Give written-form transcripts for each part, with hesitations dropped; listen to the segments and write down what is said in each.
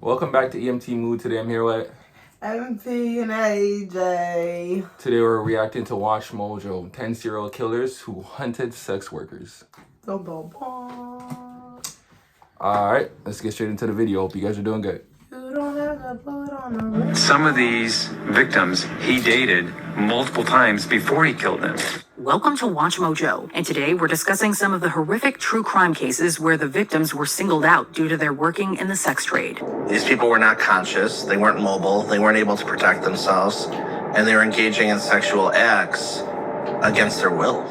Welcome back to EMT Mood. Today I'm here with MP and AJ. Today we're reacting to Watch Mojo, 10 serial killers who hunted sex workers. Dun, dun, dun. Alright, let's get straight into the video. Hope you guys are doing good. You don't have to put on a Some of these victims he dated multiple times before he killed them. Welcome to Watch Mojo, and today we're discussing some of the horrific true crime cases where the victims were singled out due to their working in the sex trade. These people were not conscious, they weren't mobile, they weren't able to protect themselves, and they were engaging in sexual acts against their will.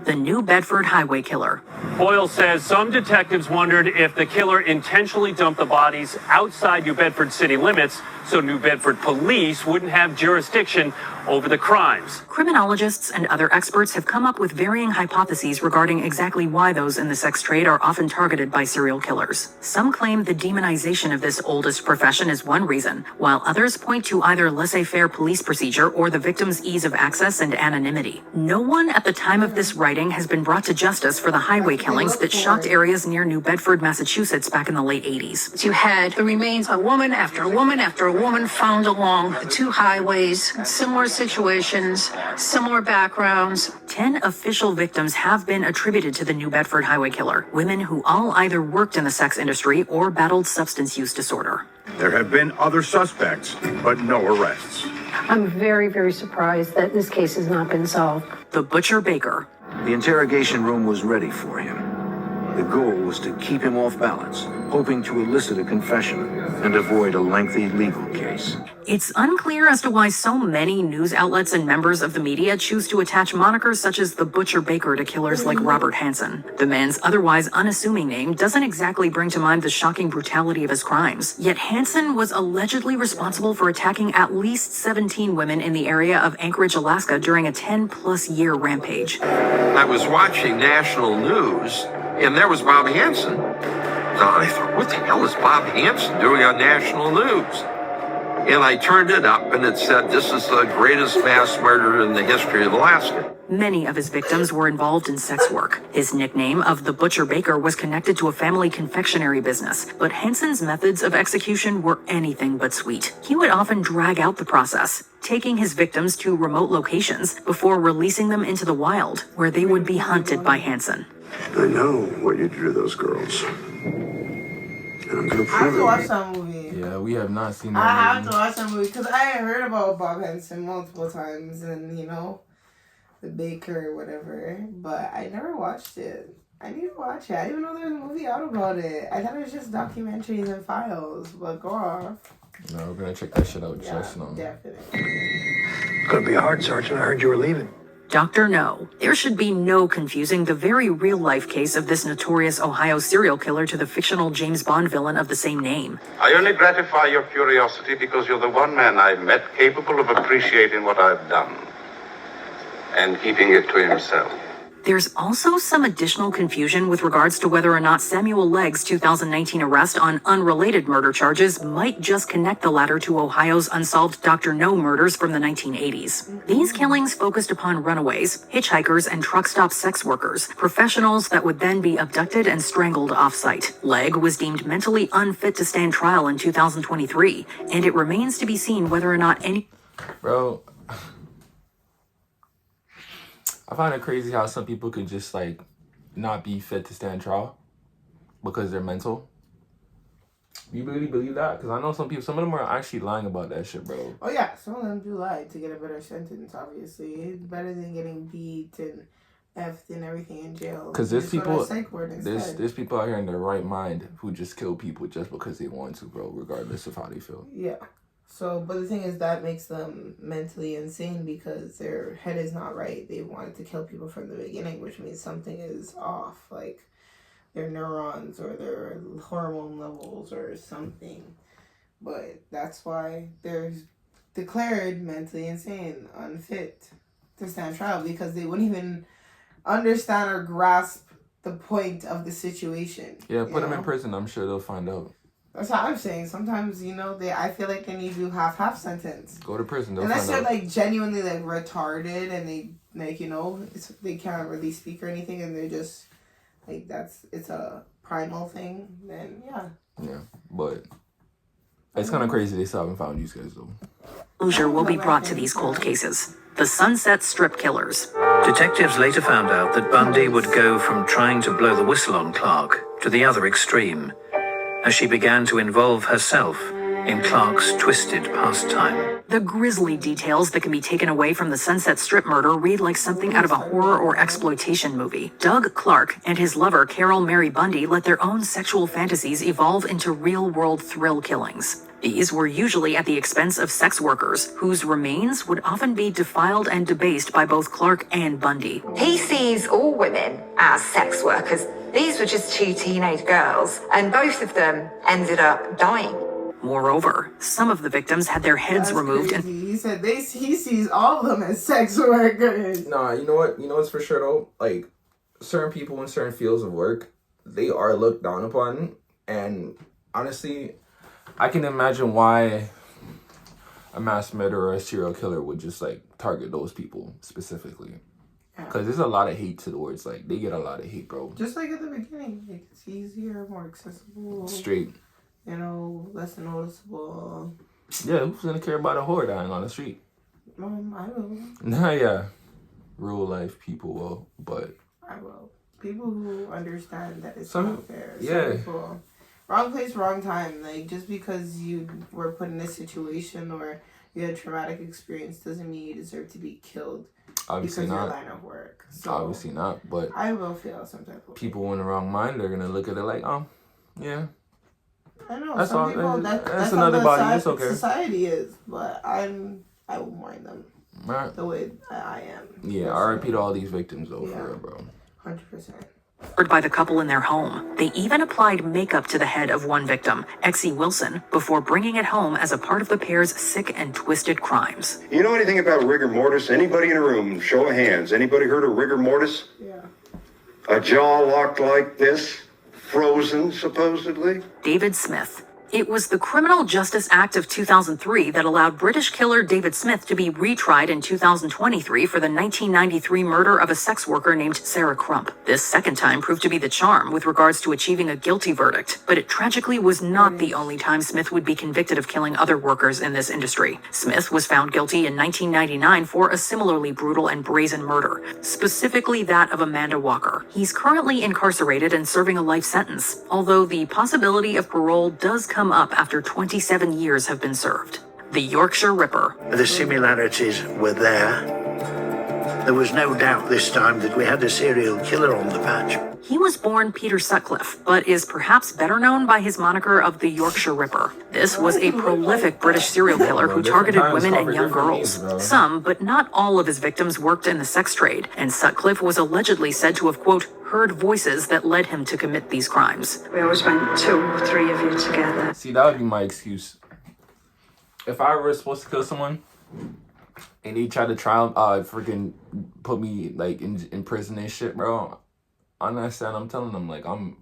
The New Bedford Highway Killer. Boyle says some detectives wondered if the killer intentionally dumped the bodies outside New Bedford city limits so New Bedford police wouldn't have jurisdiction over the crimes. Criminologists and other experts have come up with varying hypotheses regarding exactly why those in the sex trade are often targeted by serial killers. Some claim the demonization of this oldest profession is one reason, while others point to either laissez-faire police procedure or the victim's ease of access and anonymity. No one at the time of this writing has been brought to justice for the highway killings that shocked areas near New Bedford, Massachusetts back in the late 80s. You had the remains of woman after woman after a woman found along the two highways, similar situations, similar backgrounds. 10 official victims have been attributed to the New Bedford Highway Killer, women who all either worked in the sex industry or battled substance use disorder. There have been other suspects, but no arrests. I'm very, very surprised that this case has not been solved. The Butcher Baker. The interrogation room was ready for him. The goal was to keep him off balance, hoping to elicit a confession and avoid a lengthy legal case. It's unclear as to why so many news outlets and members of the media choose to attach monikers such as the Butcher Baker to killers like Robert Hansen. The man's otherwise unassuming name doesn't exactly bring to mind the shocking brutality of his crimes. Yet Hansen was allegedly responsible for attacking at least 17 women in the area of Anchorage, Alaska during a 10-plus year rampage. I was watching national news, and there was Bob Hansen. Now I thought, what the hell is Bob Hansen doing on national news? And I turned it up, and it said, this is the greatest mass murder in the history of Alaska. Many of his victims were involved in sex work. His nickname of the Butcher Baker was connected to a family confectionery business, but Hansen's methods of execution were anything but sweet. He would often drag out the process, taking his victims to remote locations before releasing them into the wild, where they would be hunted by Hansen. I know what you do to those girls. And I'm gonna I have prove to watch it. that movie. Yeah, we have not seen that I have movie. to watch that movie because I had heard about Bob Henson multiple times and, the baker or whatever, but I never watched it. I need to watch it. I didn't even know there was a movie out about it. I thought it was just documentaries and files, but go off. No, we're gonna check that shit out just now. Definitely. It's gonna be hard, Sergeant. I heard you were leaving. Dr. No. There should be no confusing the very real-life case of this notorious Ohio serial killer to the fictional James Bond villain of the same name. I only gratify your curiosity because you're the one man I've met capable of appreciating what I've done and keeping it to himself. There's also some additional confusion with regards to whether or not Samuel Legg's 2019 arrest on unrelated murder charges might just connect the latter to Ohio's unsolved Dr. No murders from the 1980s. These killings focused upon runaways, hitchhikers, and truck stop sex workers, professionals that would then be abducted and strangled off-site. Legg was deemed mentally unfit to stand trial in 2023, and it remains to be seen whether or not any... Bro, I find it crazy how some people could just not be fit to stand trial because they're mental. You really believe that? Because I know some people, some of them are actually lying about that shit, bro. Oh yeah, some of them do lie to get a better sentence, obviously. It's better than getting beat and effed and everything in jail. Because there's people, there's there's people out here in their right mind who just kill people just because they want to, bro, regardless of how they feel. Yeah. So, but the thing is that makes them mentally insane because their head is not right. They wanted to kill people from the beginning, which means something is off, like their neurons or their hormone levels or something. But that's why they're declared mentally insane, unfit to stand trial because they wouldn't even understand or grasp the point of the situation. Yeah, put them in prison. I'm sure they'll find out. That's what I'm saying. Sometimes, I feel like they need to do half sentence. Go to prison. They'll Unless find they're out. genuinely retarded and they they can't really speak or anything and they're just it's a primal thing. Then yeah. Yeah, but It's kind of crazy they still haven't found these guys, though. Closure will be brought to these cold cases. The Sunset Strip killers. Detectives later found out that Bundy would go from trying to blow the whistle on Clark to the other extreme, as she began to involve herself in Clark's twisted pastime. The grisly details that can be taken away from the Sunset Strip murder read like something out of a horror or exploitation movie. Doug Clark and his lover Carol Mary Bundy let their own sexual fantasies evolve into real-world thrill killings. These were usually at the expense of sex workers, whose remains would often be defiled and debased by both Clark and Bundy. He sees all women as sex workers. These were just two teenage girls, and both of them ended up dying. Moreover, some of the victims had their heads removed and He said he sees all of them as sex workers. Nah, you know what? You know what's for sure, though? Like, certain people in certain fields of work, they are looked down upon. And honestly, I can imagine why a mass murderer or a serial killer would just, like, target those people specifically. Because there's a lot of hate towards, like, they get a lot of hate, bro. Just like at the beginning, like, it's easier, more accessible. Straight. You know, less noticeable. Yeah, who's gonna care about a whore dying on the street? I will. Nah, yeah. Real life people will, but... I will. People who understand that it's Some- not fair. yeah. Some people, wrong place, wrong time. Like, just because you were put in a situation or you had a traumatic experience doesn't mean you deserve to be killed. Obviously because not. of your line of work. So Obviously not, but... I will feel some type of people in the wrong mind, they're gonna look at it like, yeah. I know That's some all. people. That's That's another how body. It's okay. society is, but I will mourn them Right. the way I am. Yeah, R.I.P. to all these victims, though, for real, bro. 100%. by the couple in their home. They even applied makeup to the head of one victim, Exie Wilson, before bringing it home as a part of the pair's sick and twisted crimes. You know anything about rigor mortis? Anybody in the room, show of hands. Anybody heard of rigor mortis? Yeah. A jaw locked like this, frozen, supposedly? David Smith. It was the Criminal Justice Act of 2003 that allowed British killer David Smith to be retried in 2023 for the 1993 murder of a sex worker named Sarah Crump. This second time proved to be the charm with regards to achieving a guilty verdict, but it tragically was not the only time Smith would be convicted of killing other workers in this industry. Smith was found guilty in 1999 for a similarly brutal and brazen murder, specifically that of Amanda Walker. He's currently incarcerated and serving a life sentence, although the possibility of parole does come up after 27 years have been served. The Yorkshire Ripper. The similarities were there. There was no doubt this time that we had a serial killer on the patch. He was born Peter Sutcliffe, but is perhaps better known by his moniker of the Yorkshire Ripper. This was a prolific British serial killer who targeted women and young girls. Some, but not all of his victims worked in the sex trade, and Sutcliffe was allegedly said to have, quote, heard voices that led him to commit these crimes. We always went 2 or 3 of you together. See, that would be my excuse. If I were supposed to kill someone, and they tried to freaking put me, like, in prison and shit, bro, on that stand, I'm telling them, like, I don't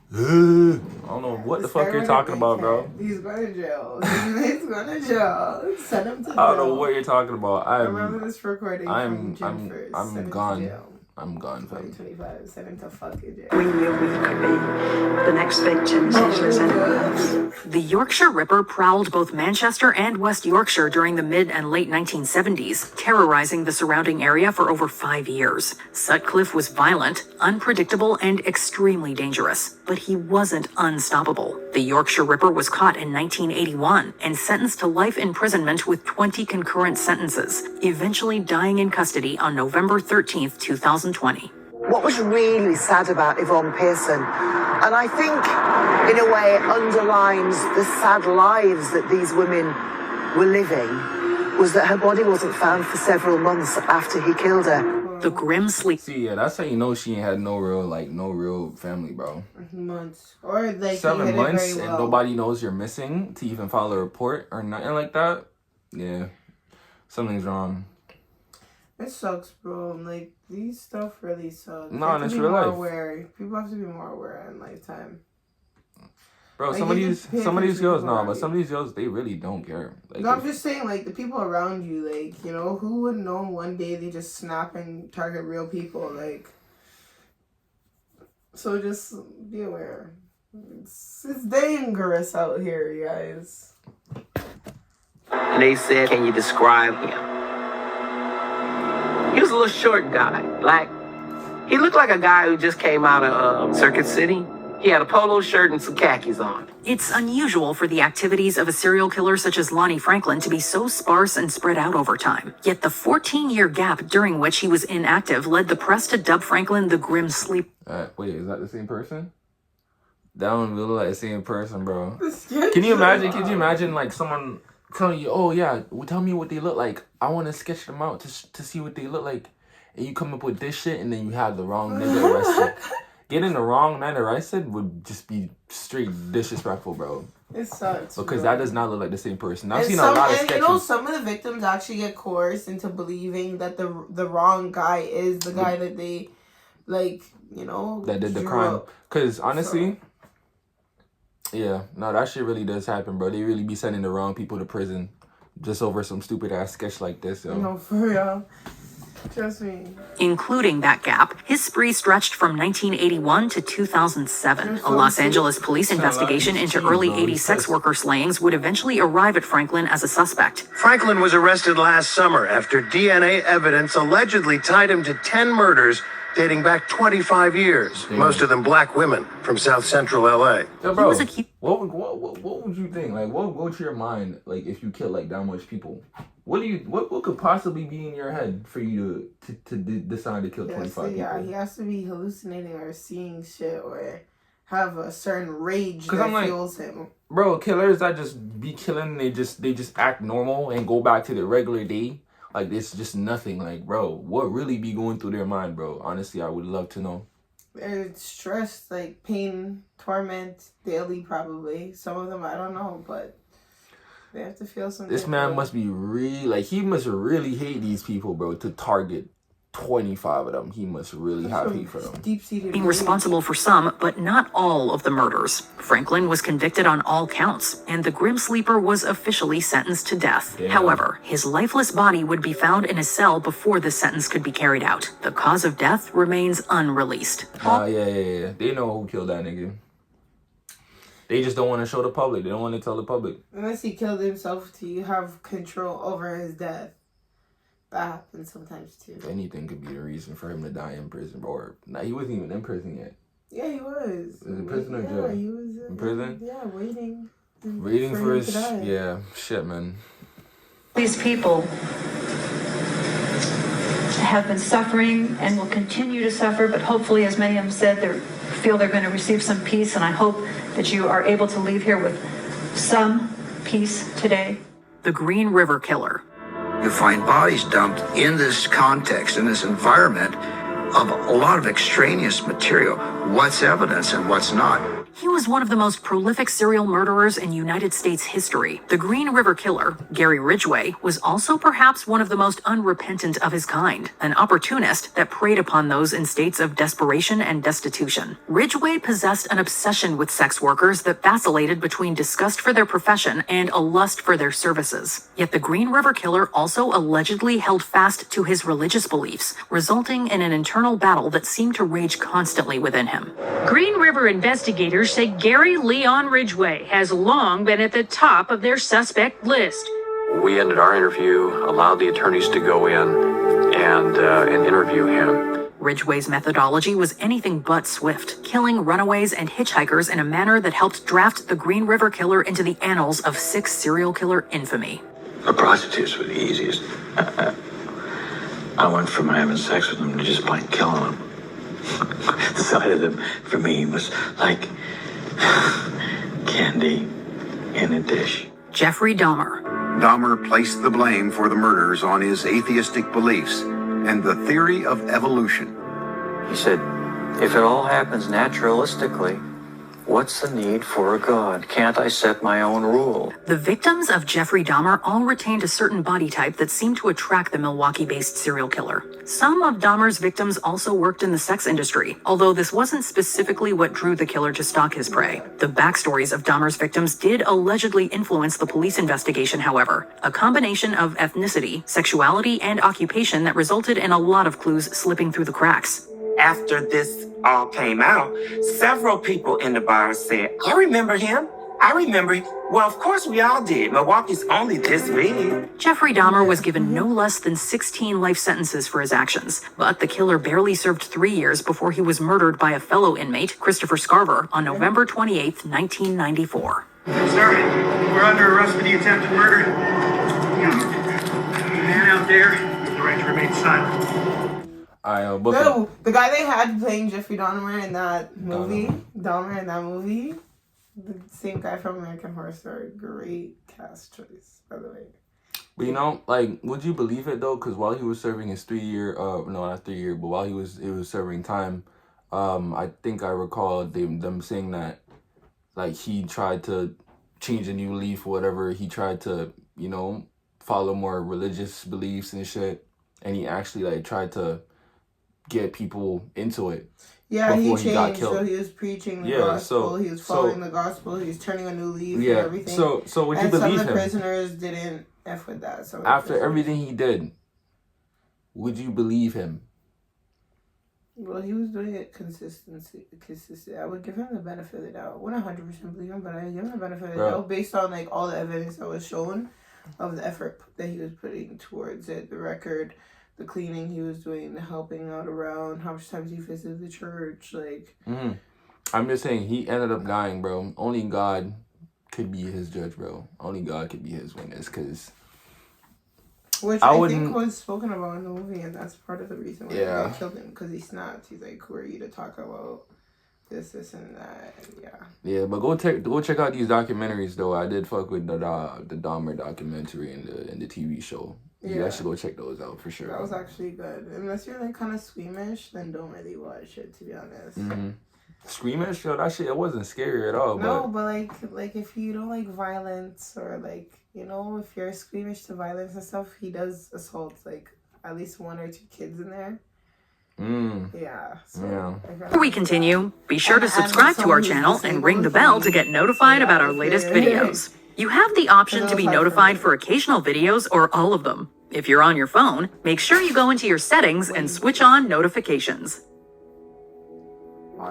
know what the fuck you're talking about, bro. He's going to jail. He's going to jail. Send him to jail. I don't know what you're talking about. Remember this recording from June 1st. I'm Send him to gone. jail. I'm gone, fam. 2025. Send him to fucking jail. We knew we could be the next victims as was anyone else. The Yorkshire Ripper prowled both Manchester and West Yorkshire during the mid and late 1970s, terrorizing the surrounding area for over 5 years. Sutcliffe was violent, unpredictable, and extremely dangerous, but he wasn't unstoppable. The Yorkshire Ripper was caught in 1981 and sentenced to life imprisonment with 20 concurrent sentences, eventually dying in custody on November 13th, 2020. What was really sad about Yvonne Pearson, and I think in a way underlines the sad lives that these women were living, was that her body wasn't found for several months after he killed her. The grim sleep. See, yeah, that's how you know she ain't had no real family, bro. Months. Or like 7 months very well. and nobody knows you're missing to even file a report or nothing like that. Yeah, something's wrong. It sucks, bro. Like, these stuff really sucks. No, and it's real life. Aware. People have to be more aware in lifetime. Bro, like, some of these girls, no, but some of these girls, they really don't care. Like, No, I'm just saying, like, the people around you, like, you know, who would know one day they just snap and target real people, like, so just be aware. It's dangerous out here, you guys. And they said, can you describe him? He was a little short guy, black. He looked like a guy who just came out of Circuit City. He had a polo shirt and some khakis on. It's unusual for the activities of a serial killer such as Lonnie Franklin to be so sparse and spread out over time. Yet the 14-year gap during which he was inactive led the press to dub Franklin the Grim Sleeper. Wait, is that the same person? That don't look like the same person, bro. Can you imagine? Could you imagine like someone telling you, "Oh yeah, tell me what they look like. I want to sketch them out to see what they look like," and you come up with this shit, and then you have the wrong nigga arrested. Getting the wrong man arrested would just be straight disrespectful, bro. It sucks. Because bro. that does not look like the same person. I've seen a lot of sketches. You know, some of the victims actually get coerced into believing that the wrong guy is the guy that they, like, you know, that did the crime. Because honestly, yeah, no, that shit really does happen, bro. They really be sending the wrong people to prison just over some stupid ass sketch like this, yo. No, for real. Trust me. Including that gap, his spree stretched from 1981 to 2007. A Los Angeles police investigation into early 80s sex worker slayings would eventually arrive at Franklin as a suspect. Franklin was arrested last summer after DNA evidence allegedly tied him to 10 murders dating back 25 years. Most of them black women from South Central LA. Yo, bro, what would you think? Like, what would go to your mind, like, if you killed, like, that much people? What could possibly be in your head for you to decide to kill 25 people? Yeah, he has to be hallucinating or seeing shit or have a certain rage that fuels him. Bro, killers that just be killing, they just act normal and go back to their regular day. Like, it's just nothing. Like, bro, what really be going through their mind, bro? Honestly, I would love to know. They're stressed, like pain, torment, daily probably. Some of them, I don't know, but they have to feel something. This man must be he must really hate these people, bro, to target 25 of them. He must really have hate for them. Being responsible for some, but not all of the murders. Franklin was convicted on all counts, and the Grim Sleeper was officially sentenced to death. Damn. However, his lifeless body would be found in his cell before the sentence could be carried out. The cause of death remains unreleased. Yeah. They know who killed that nigga. They just don't want to show the public. They don't want to tell the public. Unless he killed himself to have control over his death. That happens sometimes too. Anything could be the reason for him to die in prison. Or, he wasn't even in prison yet. Yeah, he was. Was in prison or jail? Yeah, he was in prison? Yeah, waiting. Waiting for his... Yeah, shit, man. These people have been suffering and will continue to suffer, but hopefully, as many of them said, they feel they're going to receive some peace, and I hope that you are able to leave here with some peace today. The Green River Killer. You find bodies dumped in this context, in this environment of a lot of extraneous material. What's evidence and what's not? He was one of the most prolific serial murderers in United States history. The Green River Killer, Gary Ridgway, was also perhaps one of the most unrepentant of his kind, an opportunist that preyed upon those in states of desperation and destitution. Ridgway possessed an obsession with sex workers that vacillated between disgust for their profession and a lust for their services. Yet the Green River Killer also allegedly held fast to his religious beliefs, resulting in an internal battle that seemed to rage constantly within him. Green River investigators say Gary Leon Ridgway has long been at the top of their suspect list. We ended our interview, allowed the attorneys to go in and interview him. Ridgway's methodology was anything but swift, killing runaways and hitchhikers in a manner that helped draft the Green River Killer into the annals of Sick serial killer infamy. The prostitutes were the easiest. I went from having sex with them to just plain killing them. The sight of them, for me, was like candy in a dish. Jeffrey Dahmer. Dahmer placed the blame for the murders on his atheistic beliefs and the theory of evolution. He said, if it all happens naturalistically, what's the need for a god? Can't I set my own rule? The victims of Jeffrey Dahmer all retained a certain body type that seemed to attract the Milwaukee-based serial killer. Some of Dahmer's victims also worked in the sex industry, although this wasn't specifically what drew the killer to stalk his prey. The backstories of Dahmer's victims did allegedly influence the police investigation, however, a combination of ethnicity, sexuality, and occupation that resulted in a lot of clues slipping through the cracks. after this all came out, several people in the bar said, I remember him. I remember him. Well, of course we all did. Milwaukee's only this big. Jeffrey Dahmer was given no less than 16 life sentences for his actions, but the killer barely served 3 years before he was murdered by a fellow inmate, Christopher Scarver, on November 28, 1994. Sir, we're under arrest for the attempted murder. The man out there, the right to remain silent. No, the guy they had playing Jeffrey Dahmer in that movie, the same guy from American Horror Story. Great cast choice, by the way. But you know, like, would you believe it though? Because while he was serving his 3 year, no, not 3 year, but while he was serving time, I think I recall them saying that, like, he tried to change a new leaf or whatever. He tried to, you know, follow more religious beliefs and shit, and he actually like tried to get people into it. Yeah, he changed. So he was preaching the gospel. He was following the gospel. He was turning a new leaf and everything. So would you believe him? And some of the prisoners didn't F with that. So after everything he did, would you believe him? Well, he was doing it consistent. I would give him the benefit of the doubt. I wouldn't 100% believe him, but I would give him the benefit of the doubt based on like all the evidence that was shown of the effort that he was putting towards it, the record, the cleaning he was doing, the helping out around, how much times he visited the church, like. I'm just saying he ended up dying, bro. Only God could be his judge, bro. Only God could be his witness, because. Which I think was spoken about in the movie, and that's part of the reason why they killed him, because he snapped. He's like, "Who are you to talk about this, and that?" And yeah, but go check out these documentaries though. I did fuck with the Dahmer documentary and the TV show. You guys should go check those out for sure. That was actually good. Unless you're like kind of squeamish, then don't really watch it, to be honest. Squeamish, yo, that shit, it wasn't scary at all. No, but like if you don't like violence, or like, you know, if you're squeamish to violence and stuff, he does assault like at least 1 or 2 kids in there. Before we continue, be sure to subscribe to our channel and ring the bell to get notified about our latest videos. You have the option to be notified for occasional videos or all of them. If you're on your phone, make sure you go into your settings and switch on notifications.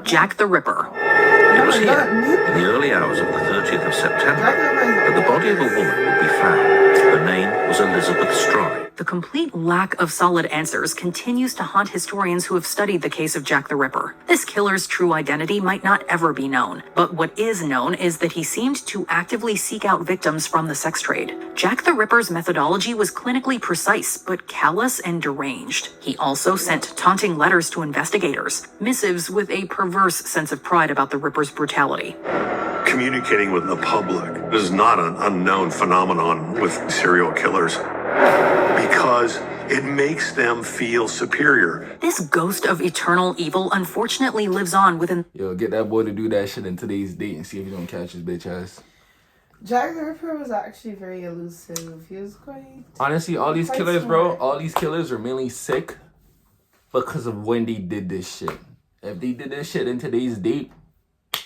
Jack the Ripper. It was here, in the early hours of the 30th of September, that the body of a woman would be found. Her name was Elizabeth Stride. The complete lack of solid answers continues to haunt historians who have studied the case of Jack the Ripper. This killer's true identity might not ever be known, but what is known is that he seemed to actively seek out victims from the sex trade. Jack the Ripper's methodology was clinically precise, but callous and deranged. He also sent taunting letters to investigators, missives with a perverse sense of pride about the Ripper's brutality. Communicating with the public is not an unknown phenomenon with serial killers, because it makes them feel superior. This ghost of eternal evil unfortunately lives on within. Yo, get that boy to do that shit in today's date and see if you don't catch his bitch ass. Jack the Ripper was actually very elusive. He was quite. Honestly, all these killers, bro, all these killers are mainly sick because of when they did this shit. If they did this shit in today's date,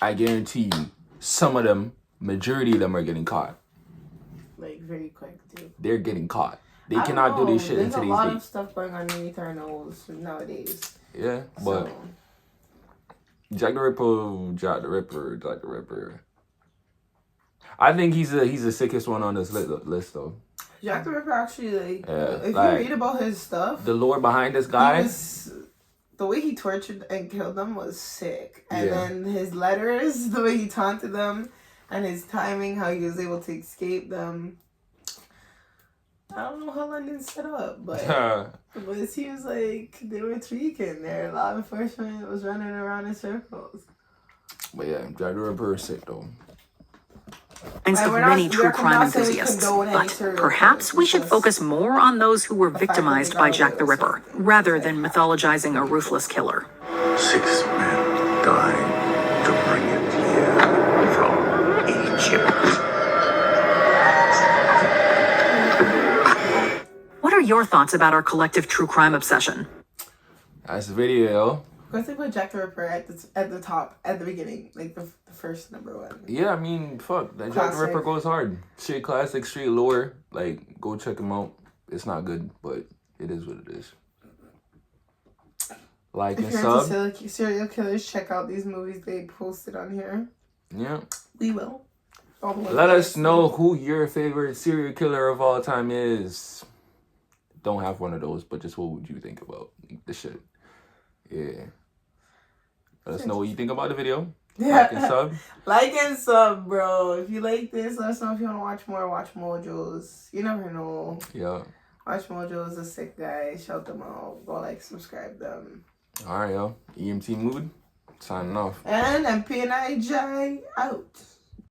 I guarantee you, some of them, majority of them are getting caught. Like, very quick, too. They're getting caught. They cannot do this shit in today's date. There's a lot of stuff going on underneath our nose nowadays. Yeah, but Jack the Ripper. I think he's the sickest one on this list though. Jack the Ripper actually, like, if you read about his stuff, the lore behind this guy, the way he tortured and killed them was sick. And then his letters, the way he taunted them, and his timing, how he was able to escape them. I don't know how London's set up, but it seems like they were tweaking there. Law enforcement was running around in circles. But yeah, Jack the Ripper is sick though. Of many true crime enthusiasts, but perhaps we should focus more on those who were victimized by Jack the Ripper, rather than mythologizing a ruthless killer. 6 men died to bring it here from Egypt. What are your thoughts about our collective true crime obsession? That's the video. Of course, they put Jack the Ripper at the top, at the beginning, like the first number 1. Yeah, I mean, fuck. That Jack the Ripper goes hard. Straight classic, straight lore. Like, go check him out. It's not good, but it is what it is. like and If you're sub. into serial killers, check out these movies they posted on here. Yeah. We will. Let us know who your favorite serial killer of all time is. Don't have one of those, but just what would you think about the shit? Yeah. Let us know what you think about the video. Like and sub. Like and sub, bro. If you like this, let us know if you want to watch more. Watch Mojo's. You never know. Yeah. Watch Mojo's a sick guy. Shout them out. Go like, subscribe them. All right, yo. EMT Mood. Signing off. And MPNIJ out.